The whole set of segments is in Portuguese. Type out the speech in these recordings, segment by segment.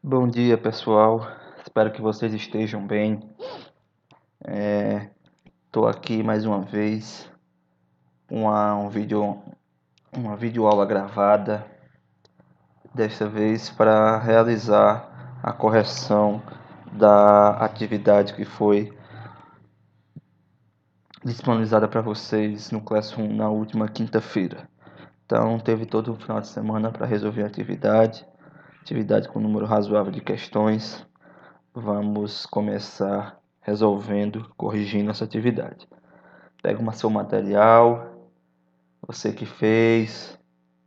Bom dia, pessoal. Espero que vocês estejam bem. Estou aqui mais uma vez com uma videoaula gravada, desta vez para realizar a correção da atividade que foi disponibilizada para vocês no Classroom na última quinta-feira. Então, teve todo o final de semana para resolver a atividade com um número razoável de questões. Vamos começar resolvendo, corrigindo essa atividade. Pega seu material, você que fez,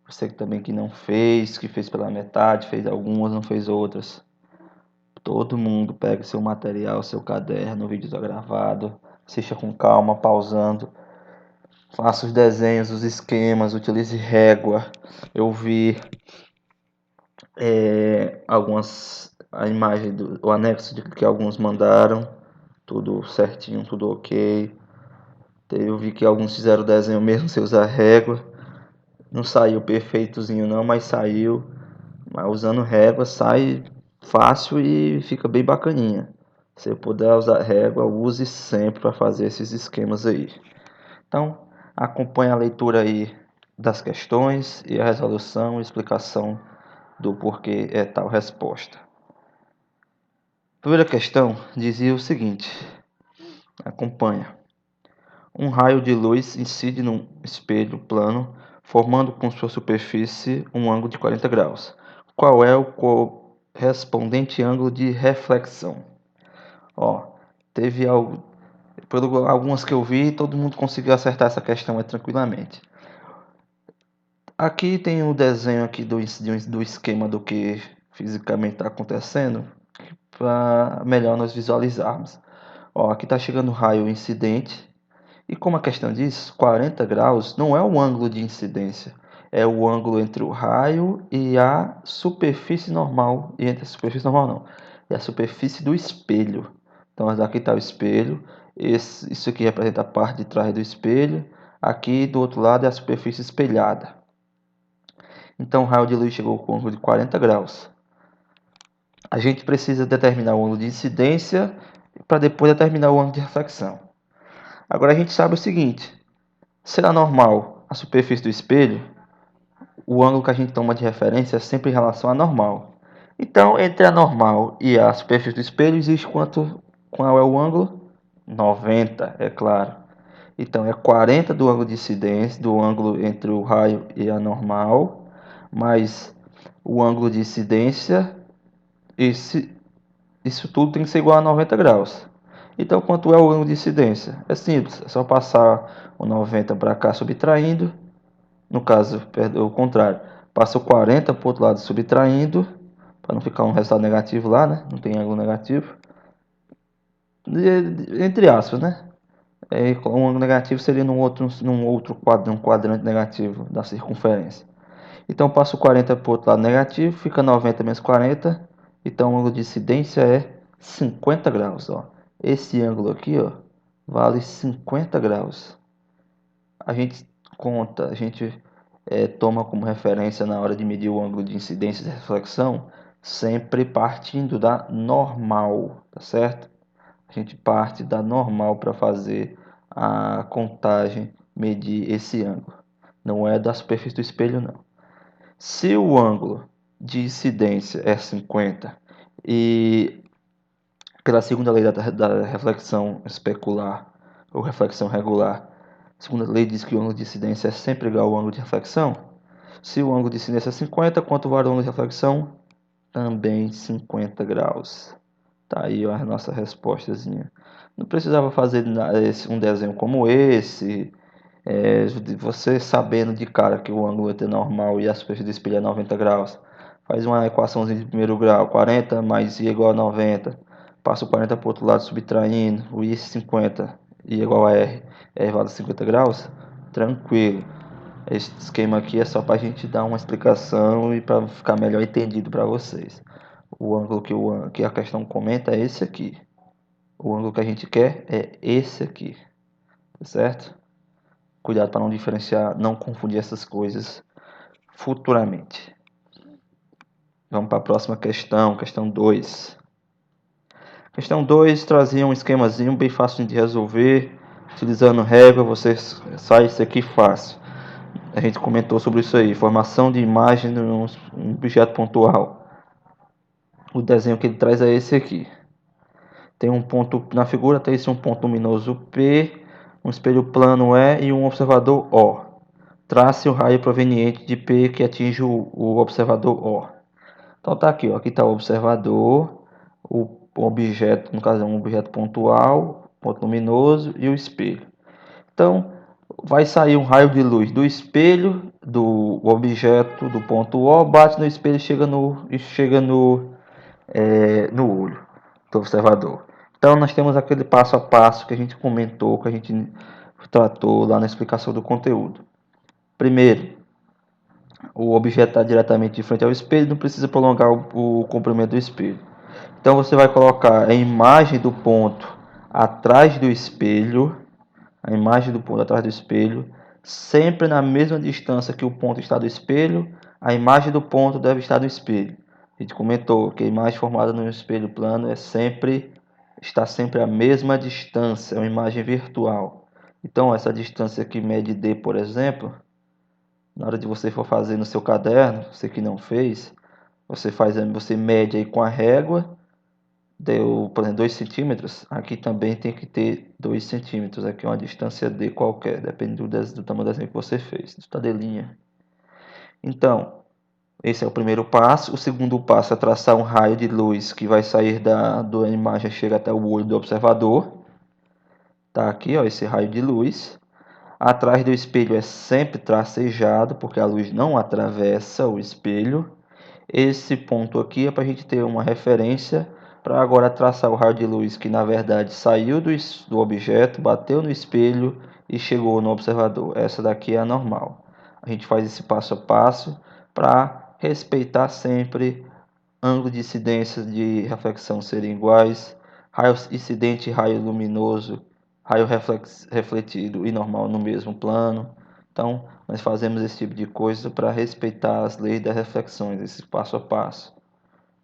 você que também que não fez, que fez pela metade, fez algumas, não fez outras. Todo mundo pega seu material, seu caderno, o vídeo está gravado, assista com calma, pausando. Faça os desenhos, os esquemas, utilize régua. Eu vi a imagem o anexo que alguns mandaram, tudo certinho, tudo ok. Eu vi que alguns fizeram o desenho mesmo sem usar régua. Não saiu perfeitozinho não, mas saiu. Mas usando régua sai fácil e fica bem bacaninha. Se puder usar régua, use sempre para fazer esses esquemas aí. Então, acompanhe a leitura aí das questões e a resolução e explicação do porquê é tal resposta. A primeira questão dizia o seguinte: acompanha. Um raio de luz incide num espelho plano, formando com sua superfície um ângulo de 40 graus. Qual é o correspondente ângulo de reflexão? Teve algo, por algumas que eu vi, todo mundo conseguiu acertar essa questão tranquilamente. Aqui tem o desenho aqui do esquema do que fisicamente está acontecendo, para melhor nós visualizarmos. Aqui está chegando o raio incidente. E como a questão diz, 40 graus não é o ângulo de incidência, é o ângulo entre o raio e a superfície normal. E entre a superfície normal não, é a superfície do espelho. Então aqui está o espelho, isso aqui representa a parte de trás do espelho, aqui do outro lado é a superfície espelhada. Então o raio de luz chegou com o ângulo de 40 graus. A gente precisa determinar o ângulo de incidência para depois determinar o ângulo de reflexão. Agora a gente sabe o seguinte: será normal a superfície do espelho? O ângulo que a gente toma de referência é sempre em relação à normal. Então, entre a normal e a superfície do espelho, existe qual é o ângulo? 90, é claro. Então, é 40 do ângulo de incidência, do ângulo entre o raio e a normal, mais o ângulo de incidência. Isso tudo tem que ser igual a 90 graus. Então, quanto é o ângulo de incidência? É simples, é só passar o 90 para cá subtraindo. No caso, o contrário, passa o 40 para o outro lado subtraindo, para não ficar um resultado negativo lá, né? Não tem ângulo negativo. Entre aspas, né? Um ângulo negativo seria num outro quadrante negativo da circunferência. Então, passo o 40 para o outro lado negativo, fica 90 menos 40. Então, o ângulo de incidência é 50 graus. Esse ângulo aqui vale 50 graus. A gente toma como referência na hora de medir o ângulo de incidência e reflexão, sempre partindo da normal, tá certo? A gente parte da normal para fazer a contagem, medir esse ângulo. Não é da superfície do espelho, não. Se o ângulo de incidência é 50 e pela segunda lei da reflexão especular ou reflexão regular, a segunda lei diz que o ângulo de incidência é sempre igual ao ângulo de reflexão. Se o ângulo de incidência é 50, quanto vale o ângulo de reflexão? Também 50 graus. Tá aí a nossa respostazinha. Não precisava fazer um desenho como esse. Você sabendo de cara que o ângulo entre normal e a superfície do espelho é 90 graus. Faz uma equaçãozinha de primeiro grau. 40 mais I igual a 90. Passa o 40 para o outro lado subtraindo. O I 50. I igual a R. R vale 50 graus. Tranquilo. Esse esquema aqui é só para a gente dar uma explicação e para ficar melhor entendido para vocês. O ângulo que a questão comenta é esse aqui. O ângulo que a gente quer é esse aqui. Tá certo? Cuidado para não diferenciar, não confundir essas coisas futuramente. Vamos para a próxima questão, questão 2. Questão 2 trazia um esquemazinho bem fácil de resolver. Utilizando régua, você sai isso aqui fácil. A gente comentou sobre isso aí, formação de imagem de um objeto pontual. O desenho que ele traz é esse aqui. Tem um ponto na figura, tem esse um ponto luminoso P, um espelho plano E e um observador O. Trace o raio proveniente de P que atinge o observador O. Então tá aqui, ó. Aqui está o observador, o objeto, no caso é um objeto pontual, ponto luminoso e o espelho. Então vai sair um raio de luz do espelho do objeto do ponto O, bate no espelho e chega no olho do observador. Então nós temos aquele passo a passo que a gente comentou, que a gente tratou lá na explicação do conteúdo. Primeiro, o objeto está diretamente de frente ao espelho, não precisa prolongar o comprimento do espelho. Então você vai colocar a imagem do ponto atrás do espelho, sempre na mesma distância que o ponto está do espelho, a imagem do ponto deve estar no espelho. A gente comentou que a imagem formada no espelho plano está sempre à mesma distância, é uma imagem virtual. Então essa distância que mede D, por exemplo, na hora de você for fazer no seu caderno, você que não fez, você mede aí com a régua, deu, por exemplo, 2 centímetros, aqui também tem que ter 2 centímetros, aqui é uma distância D qualquer, depende do tamanho do desenho que você fez, da tabelinha. Então, esse é o primeiro passo. O segundo passo é traçar um raio de luz que vai sair da imagem, chega até o olho do observador. Tá aqui, ó, esse raio de luz. Atrás do espelho é sempre tracejado, porque a luz não atravessa o espelho. Esse ponto aqui é para a gente ter uma referência para agora traçar o raio de luz que na verdade saiu do objeto, bateu no espelho e chegou no observador. Essa daqui é a normal. A gente faz esse passo a passo para respeitar sempre ângulo de incidência de reflexão serem iguais, raio incidente e raio luminoso, raio refletido e normal no mesmo plano. Então, nós fazemos esse tipo de coisa para respeitar as leis das reflexões, esse passo a passo.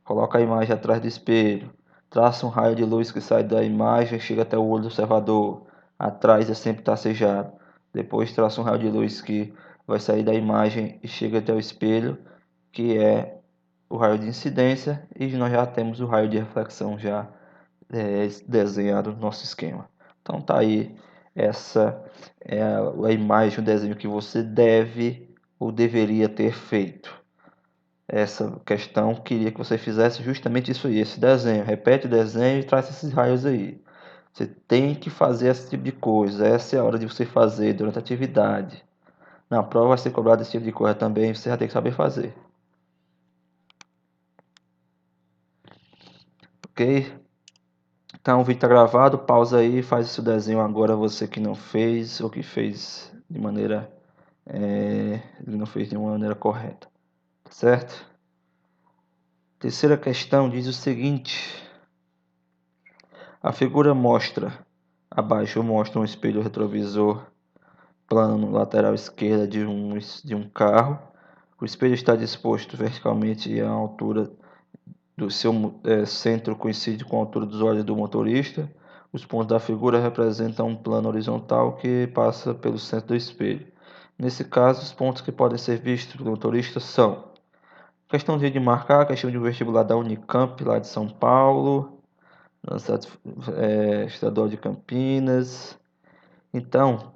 Coloca a imagem atrás do espelho, traça um raio de luz que sai da imagem e chega até o olho do observador. Atrás é sempre tracejado. Depois traça um raio de luz que vai sair da imagem e chega até o espelho, que é o raio de incidência, e nós já temos o raio de reflexão já desenhado no nosso esquema. Então tá aí, essa é a imagem, o desenho que você deve ou deveria ter feito. Essa questão queria que você fizesse justamente isso aí, esse desenho. Repete o desenho e traz esses raios aí. Você tem que fazer esse tipo de coisa. Essa é a hora de você fazer durante a atividade. Na prova vai ser cobrado esse tipo de coisa também, você já tem que saber fazer. Ok? Então o vídeo está gravado, pausa aí, faz esse desenho agora, você que não fez ou que fez de maneira ele não fez de uma maneira correta, certo? Terceira questão diz o seguinte: a figura abaixo mostra um espelho retrovisor plano lateral esquerda de um carro. O espelho está disposto verticalmente à altura do seu centro, coincide com a altura dos olhos do motorista. Os pontos da figura representam um plano horizontal que passa pelo centro do espelho. Nesse caso, os pontos que podem ser vistos pelo motorista são: questãozinha de marcar, questão de um vestibular da Unicamp, lá de São Paulo, estadual de Campinas. Então,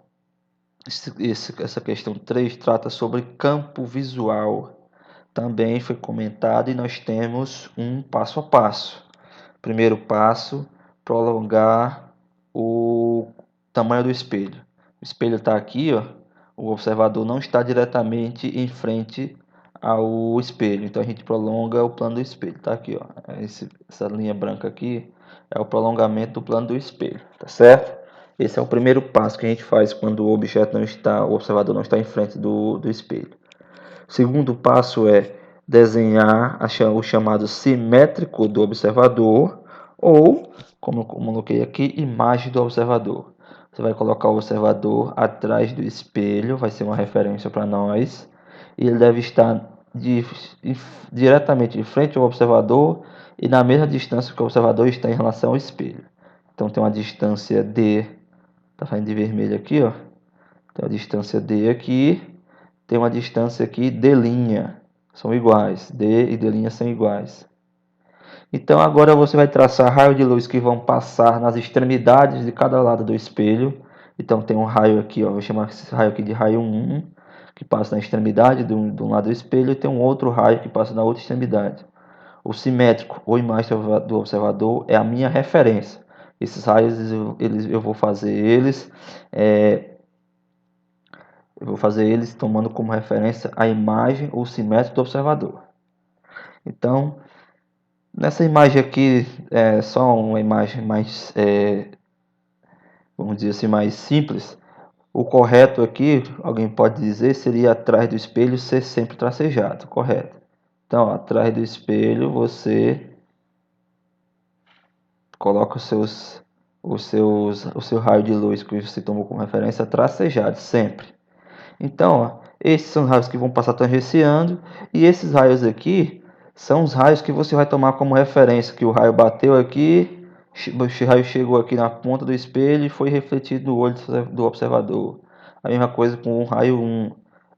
essa questão 3 trata sobre campo visual. Também foi comentado e nós temos um passo a passo. Primeiro passo, prolongar o tamanho do espelho. O espelho está aqui, ó. O observador não está diretamente em frente ao espelho, então a gente prolonga o plano do espelho. Tá aqui, ó. Essa linha branca aqui é o prolongamento do plano do espelho, tá certo? Esse é o primeiro passo que a gente faz quando o observador não está em frente do espelho. O segundo passo é desenhar o chamado simétrico do observador, ou, como eu coloquei aqui, imagem do observador. Você vai colocar o observador atrás do espelho, vai ser uma referência para nós, e ele deve estar diretamente de frente ao observador e na mesma distância que o observador está em relação ao espelho. Então tem uma distância D, tá saindo de vermelho aqui, ó. Tem uma distância D aqui, tem uma distância aqui D', são iguais, D e D' são iguais. Então agora você vai traçar raios de luz que vão passar nas extremidades de cada lado do espelho. Então tem um raio aqui, ó, vou chamar esse raio aqui de raio 1, que passa na extremidade de um lado do espelho, e tem um outro raio que passa na outra extremidade. O simétrico ou imagem do observador é a minha referência. Esses raios eu vou fazer eles tomando como referência a imagem ou simétrico do observador. Então, nessa imagem aqui, é só uma imagem mais, vamos dizer assim, mais simples. O correto aqui, alguém pode dizer, seria atrás do espelho ser sempre tracejado, correto? Então, ó, atrás do espelho você coloca o seu raio de luz que você tomou como referência tracejado, sempre. Então, ó, esses são os raios que vão passar tangenciando, e esses raios aqui são os raios que você vai tomar como referência, que o raio bateu aqui, o raio chegou aqui na ponta do espelho e foi refletido no olho do observador. A mesma coisa com o raio 1,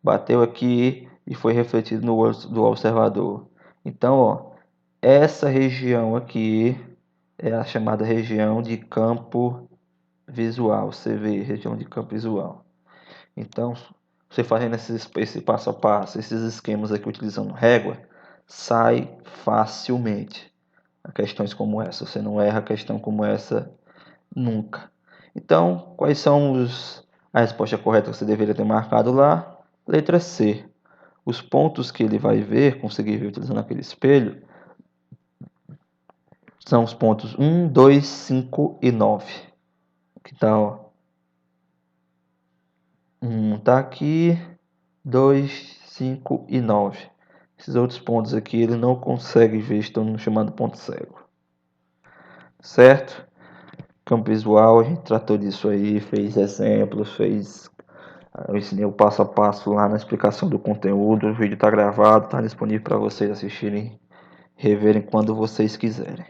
bateu aqui e foi refletido no olho do observador. Então, ó, essa região aqui é a chamada região de campo visual, CV, região de campo visual. Então, você fazendo esse passo a passo, esses esquemas aqui utilizando régua, sai facilmente a questões como essa. Você não erra a questão como essa nunca. Então, quais são a resposta correta que você deveria ter marcado lá? Letra C. Os pontos que ele vai ver, conseguir ver utilizando aquele espelho, são os pontos 1, 2, 5 e 9. Que tal? 1 tá aqui, 2, 5 e 9. Esses outros pontos aqui ele não consegue ver, estão chamando ponto cego. Certo? Campo visual, a gente tratou disso aí, fez exemplos, eu ensinei o passo a passo lá na explicação do conteúdo. O vídeo está gravado, está disponível para vocês assistirem, reverem quando vocês quiserem.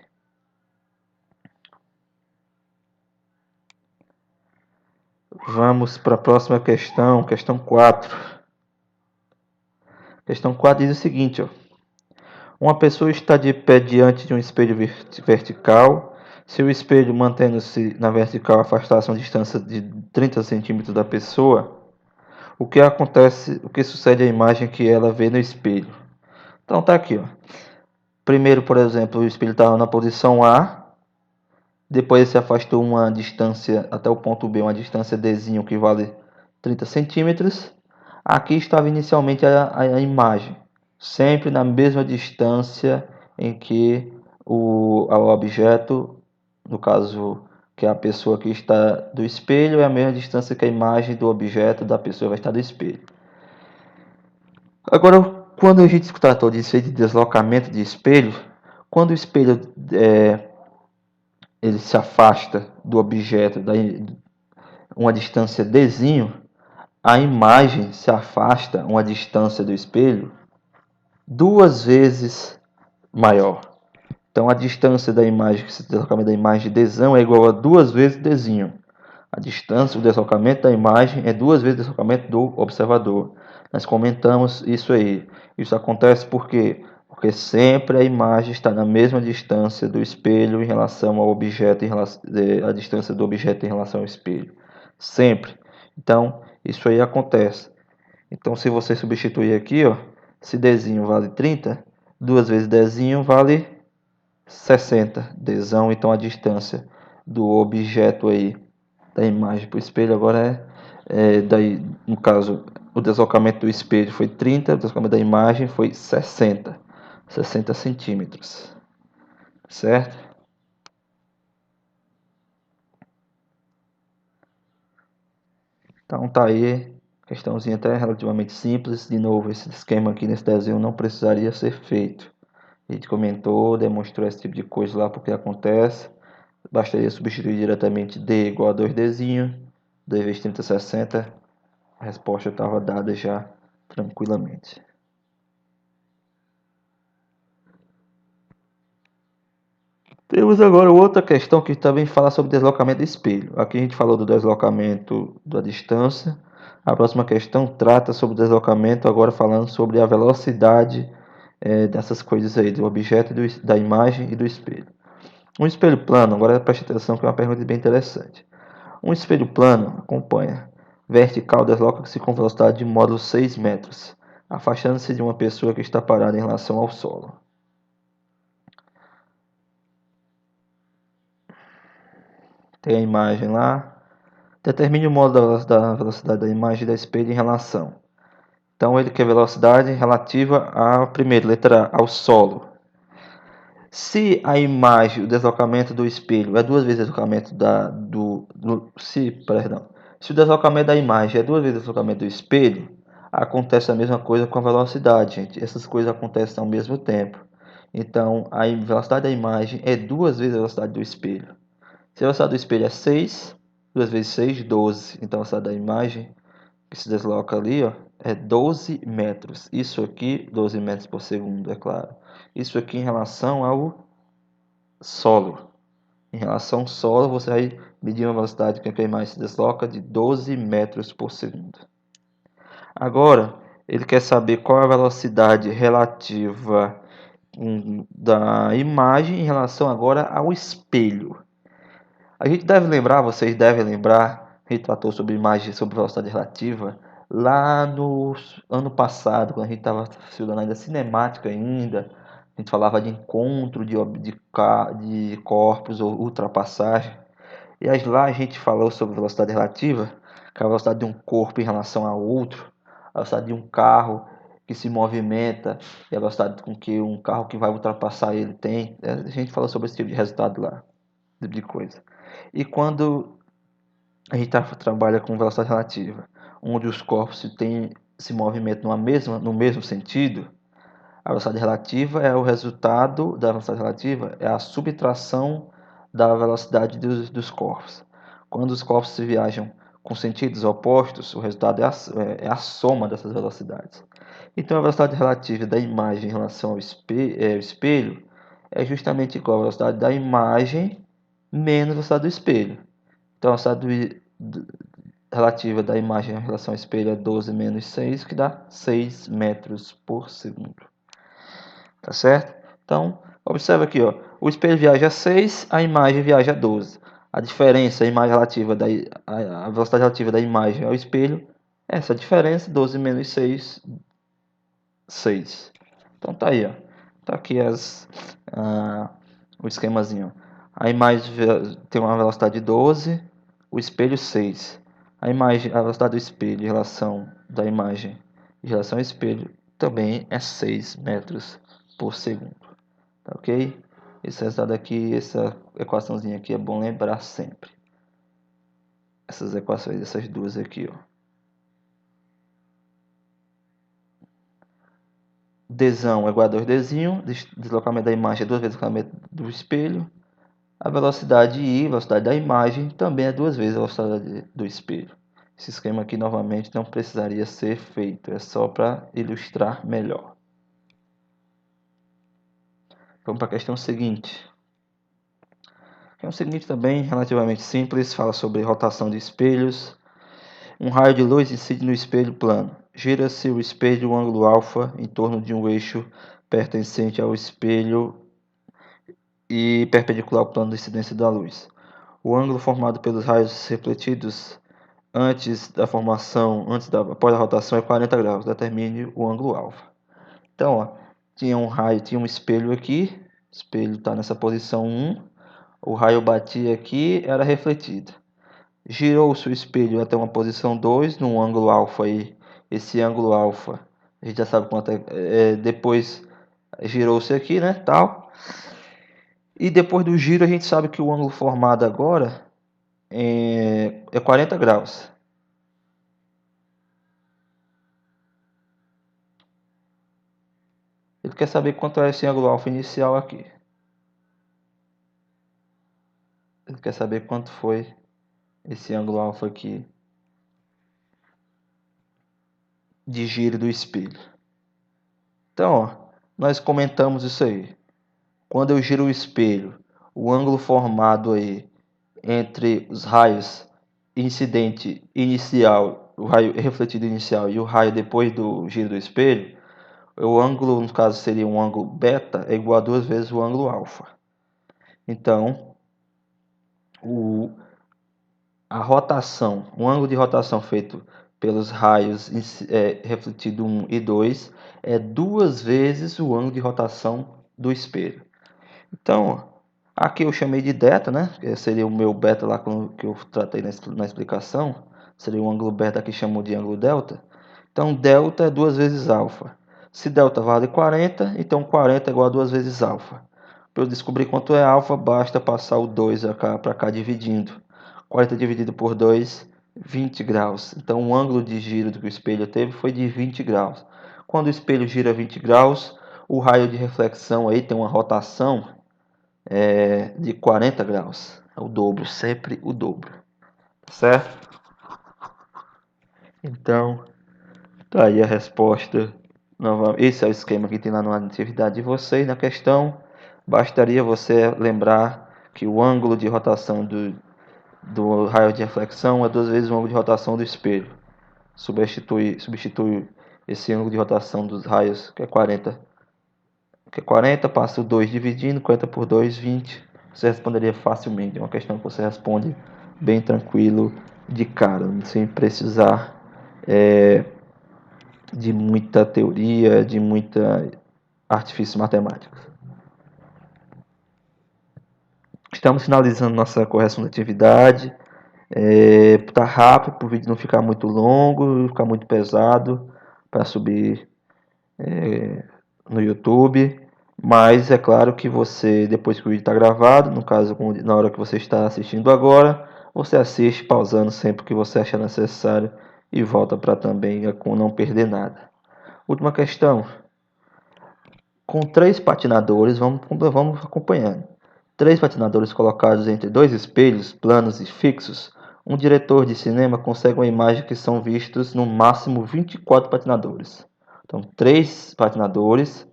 Vamos para a próxima questão, questão 4. Questão 4 diz o seguinte, ó. Uma pessoa está de pé diante de um espelho vertical. Se o espelho, mantendo-se na vertical, afastasse uma distância de 30 centímetros da pessoa, o que acontece, o que sucede à imagem que ela vê no espelho? Então tá aqui, ó. Primeiro, por exemplo, o espelho estava na posição A, depois ele se afastou uma distância até o ponto B, uma distância Dzinho que vale 30 centímetros. Aqui estava inicialmente a imagem, sempre na mesma distância em que o objeto, no caso que a pessoa que está do espelho, é a mesma distância que a imagem do objeto da pessoa vai estar do espelho. Agora, quando a gente tratou disso aí de deslocamento de espelho, quando o espelho ele se afasta do objeto uma distância Dzinho, a imagem se afasta uma distância do espelho 2 vezes maior. Então a distância da imagem, esse deslocamento da imagem de Dzão é igual a 2 vezes Dzinho. A distância, o deslocamento da imagem é 2 vezes o deslocamento do observador. Nós comentamos isso aí. Isso acontece por quê? Porque sempre a imagem está na mesma distância do espelho em relação ao objeto, a distância do objeto em relação ao espelho. Sempre. Então, isso aí acontece. Então, se você substituir aqui, ó, se Dzinho vale 30, 2 vezes Dzinho vale 60. Dzão, então a distância do objeto aí, da imagem para o espelho, agora daí, no caso, o deslocamento do espelho foi 30, o deslocamento da imagem foi 60 centímetros, certo? Então tá aí, questãozinha até relativamente simples. De novo, esse esquema aqui nesse desenho não precisaria ser feito. A gente comentou, demonstrou esse tipo de coisa lá porque acontece. Bastaria substituir diretamente D igual a 2Dzinho, 2 vezes 30, 60. A resposta estava dada já tranquilamente. Temos agora outra questão que também fala sobre deslocamento de espelho. Aqui a gente falou do deslocamento da distância. A próxima questão trata sobre o deslocamento, agora falando sobre a velocidade dessas coisas aí, do objeto, da imagem e do espelho. Um espelho plano, agora preste atenção que é uma pergunta bem interessante. Um espelho plano, acompanha, vertical desloca-se com velocidade de módulo 6 metros, afastando-se de uma pessoa que está parada em relação ao solo. Tem a imagem lá. Determine o modo da velocidade da imagem da espelho em relação. Então ele quer velocidade relativa a, primeiro, letra A, ao solo. Se a imagem, o deslocamento do espelho é duas vezes o deslocamento se o deslocamento da imagem é duas vezes o deslocamento do espelho, acontece a mesma coisa com a velocidade, gente. Essas coisas acontecem ao mesmo tempo. Então, a velocidade da imagem é duas vezes a velocidade do espelho. Se a velocidade do espelho é 6, 2 vezes 6, 12. Então, a velocidade da imagem que se desloca ali, ó, é 12 metros. Isso aqui, 12 metros por segundo, é claro. Isso aqui em relação ao solo. Em relação ao solo, você vai medir uma velocidade que a imagem se desloca de 12 metros por segundo. Agora, ele quer saber qual é a velocidade relativa da imagem em relação agora ao espelho. A gente deve lembrar, vocês devem lembrar, a gente tratou sobre imagem, sobre velocidade relativa, lá no ano passado, quando a gente estava estudando ainda cinemática ainda, a gente falava de encontro de corpos ou ultrapassagem. E lá a gente falou sobre velocidade relativa, que é a velocidade de um corpo em relação a outro, a velocidade de um carro que se movimenta e a velocidade com que um carro que vai ultrapassar ele tem. A gente falou sobre esse tipo de resultado lá, esse tipo de coisa. E quando a gente trabalha com velocidade relativa, onde os corpos se movimentam no mesmo sentido, a velocidade relativa é o resultado da velocidade relativa, é a subtração da velocidade dos corpos. Quando os corpos se viajam com sentidos opostos, o resultado é a soma dessas velocidades. Então, a velocidade relativa da imagem em relação ao espelho é justamente igual à velocidade da imagem menos a velocidade do espelho. Então, a velocidade relativa da imagem em relação ao espelho é 12 menos 6, que dá 6 metros por segundo. Tá certo? Então, observa aqui, ó. O espelho viaja a 6, a imagem viaja a 12. A diferença, a imagem relativa a velocidade relativa da imagem ao espelho, essa diferença, 12 menos 6, 6. Então tá aí, ó. Tá aqui o esquemazinho. A imagem tem uma velocidade de 12, o espelho 6. A velocidade do espelho em relação da imagem em relação ao espelho também é 6 metros por segundo. Tá ok? Esse resultado aqui, essa equaçãozinha aqui é bom lembrar sempre. Essas equações, essas duas aqui, ó. Dzão é igual a 2Dzinho, deslocamento da imagem é duas vezes o deslocamento do espelho. A velocidade I, velocidade da imagem, também é duas vezes a velocidade do espelho. Esse esquema aqui novamente não precisaria ser feito, é só para ilustrar melhor. Vamos para a questão seguinte. A questão seguinte também, relativamente simples, fala sobre rotação de espelhos. Um raio de luz incide no espelho plano. Gira-se o espelho o ângulo alfa em torno de um eixo pertencente ao espelho e perpendicular ao plano de incidência da luz. O ângulo formado pelos raios refletidos após a rotação é 40 graus. Determine o ângulo alfa. Então, ó, tinha um espelho aqui. O espelho está nessa posição 1. O raio batia aqui, era refletido. Girou-se o espelho até uma posição 2, num ângulo alfa aí. Esse ângulo alfa, a gente já sabe quanto depois girou-se aqui, né, tal. E depois do giro a gente sabe que o ângulo formado agora é 40 graus. Ele quer saber quanto é esse ângulo alfa inicial aqui. Ele quer saber quanto foi esse ângulo alfa aqui de giro do espelho. Então, ó, nós comentamos isso aí. Quando eu giro o espelho, o ângulo formado aí entre os raios incidente inicial, o raio refletido inicial e o raio depois do giro do espelho, o ângulo, no caso seria um ângulo beta, é igual a 2 vezes o ângulo alfa. Então, a rotação, o ângulo de rotação feito pelos raios refletido 1 e 2 é 2 vezes o ângulo de rotação do espelho. Então, aqui eu chamei de delta, né? Que seria o meu beta lá que eu tratei na explicação. Seria o ângulo beta que chamou de ângulo delta. Então, delta é 2 vezes alfa. Se delta vale 40, então 40 é igual a 2 vezes alfa. Para eu descobrir quanto é alfa, basta passar o 2 para cá dividindo. 40 dividido por 2, 20 graus. Então, o ângulo de giro que o espelho teve foi de 20 graus. Quando o espelho gira 20 graus, o raio de reflexão aí tem uma rotação de 40 graus. É o dobro, sempre o dobro. Certo? Então, tá aí a resposta. Esse é o esquema que tem lá na atividade de vocês. Na questão, bastaria você lembrar que o ângulo de rotação do raio de reflexão é 2 vezes o ângulo de rotação do espelho. Substitui esse ângulo de rotação dos raios, que é 40, passa o 2 dividindo, 40 por 2, 20. Você responderia facilmente. É uma questão que você responde bem tranquilo de cara, sem precisar de muita teoria, de muita artifícios matemáticos. Estamos finalizando nossa correção da atividade. Tá rápido para o vídeo não ficar muito longo, não ficar muito pesado para subir no YouTube. Mas é claro que você, depois que o vídeo está gravado, no caso na hora que você está assistindo agora, você assiste pausando sempre que você achar necessário e volta para também não perder nada. Última questão. Com 3 patinadores, vamos acompanhando. 3 patinadores colocados entre 2 espelhos planos e fixos, um diretor de cinema consegue uma imagem que são vistos no máximo 24 patinadores. Então, 3 patinadores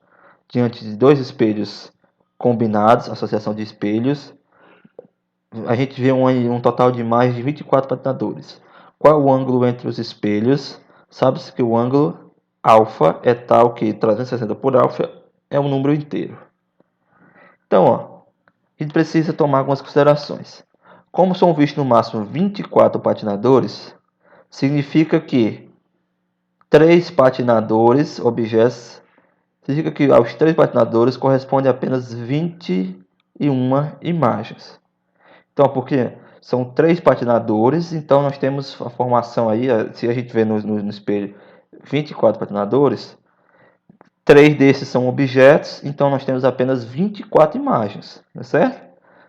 diante de 2 espelhos combinados, associação de espelhos, a gente vê um total de imagens de 24 patinadores. Qual o ângulo entre os espelhos? Sabe-se que o ângulo alfa é tal que 360 por alfa é um número inteiro. Então, ó, a gente precisa tomar algumas considerações. Como são vistos no máximo 24 patinadores, significa que 3 patinadores, objetos, significa que aos 3 patinadores corresponde a apenas 21 imagens. Então, porque são 3 patinadores, então nós temos a formação aí, se a gente vê no espelho 24 patinadores, 3 desses são objetos, então nós temos apenas 24 imagens, tá certo?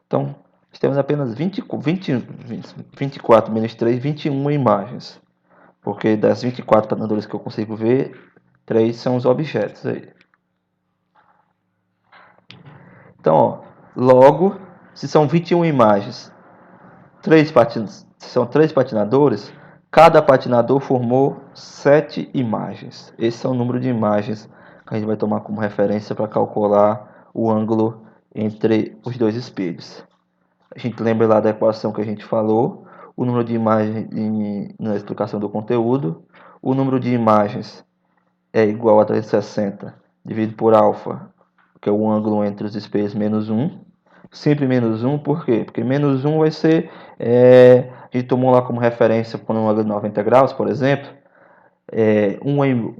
Então, nós temos apenas 24 menos 3, 21 imagens. Porque das 24 patinadores que eu consigo ver, 3 são os objetos aí. Então, ó, logo, se são 21 imagens, se são 3 patinadores, cada patinador formou 7 imagens. Esse é o número de imagens que a gente vai tomar como referência para calcular o ângulo entre os 2 espelhos. A gente lembra lá da equação que a gente falou, o número de imagens na explicação do conteúdo. O número de imagens é igual a 360 dividido por alfa, que é o ângulo entre os espelhos, menos 1. Sempre menos 1, por quê? Porque menos 1 vai ser... a gente tomou lá como referência quando um ângulo de 90 graus, por exemplo.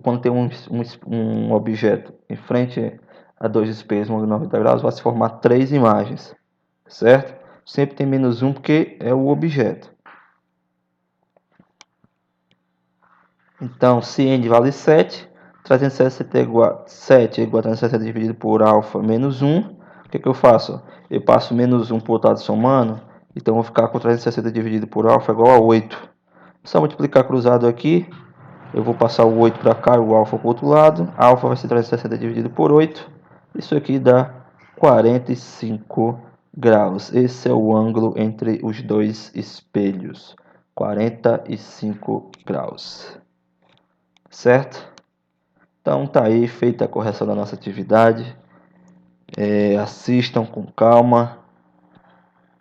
Quando tem um objeto em frente a 2 espelhos, um ângulo de 90 graus, vai se formar 3 imagens, certo? Sempre tem menos 1 porque é o objeto. Então, se n vale 7, 360 é igual, 7 é igual a 360 dividido por alfa menos 1. O que eu faço? Eu passo menos 1 por outro lado somando, então vou ficar com 360 dividido por alfa igual a 8. Só multiplicar cruzado aqui, eu vou passar o 8 para cá e o alfa para o outro lado. Alfa vai ser 360 dividido por 8. Isso aqui dá 45 graus. Esse é o ângulo entre os 2 espelhos. 45 graus. Certo? Então tá aí feita a correção da nossa atividade. Assistam com calma.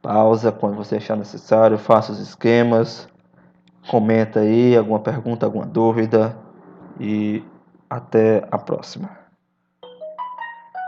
Pausa quando você achar necessário, faça os esquemas, comenta aí alguma pergunta, alguma dúvida e até a próxima.